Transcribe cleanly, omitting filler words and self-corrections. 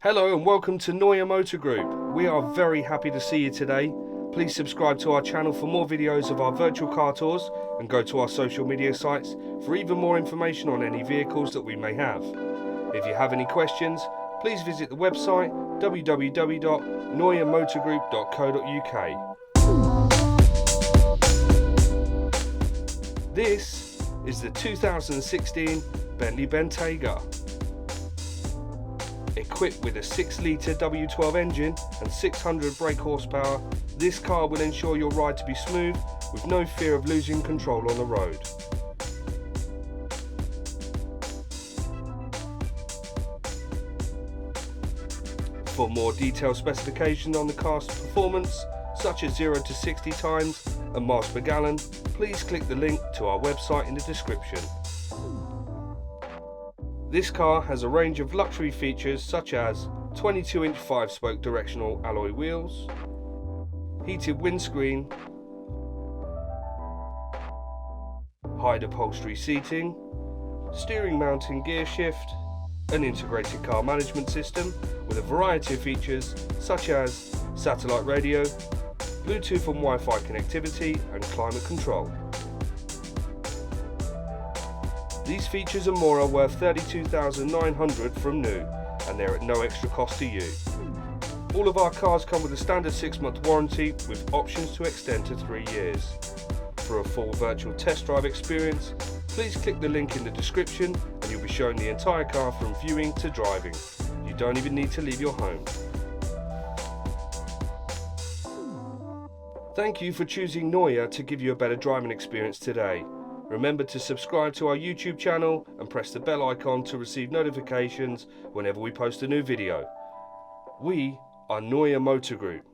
Hello and welcome to Noya Motor Group. We are very happy to see you today. Please subscribe to our channel for more videos of our virtual car tours and go to our social media sites for even more information on any vehicles that we may have. If you have any questions, please visit the website www.noyamotorgroup.co.uk. This is the 2016 Bentley Bentayga. Equipped with a 6-litre W12 engine and 600 brake horsepower, this car will ensure your ride to be smooth with no fear of losing control on the road. For more detailed specifications on the car's performance, such as 0 to 60 times and miles per gallon, please click the link to our website in the description. This car has a range of luxury features such as 22-inch 5-spoke directional alloy wheels, heated windscreen, hide upholstery seating, steering mounting gear shift, an integrated car management system with a variety of features such as satellite radio, Bluetooth and Wi-Fi connectivity and climate control. These features and more are worth $32,900 from new, and they're at no extra cost to you. All of our cars come with a standard 6-month warranty with options to extend to 3 years. For a full virtual test drive experience, please click the link in the description and you'll be shown the entire car from viewing to driving. You don't even need to leave your home. Thank you for choosing Noya to give you a better driving experience today. Remember to subscribe to our YouTube channel and press the bell icon to receive notifications whenever we post a new video. We are Noya Motor Group.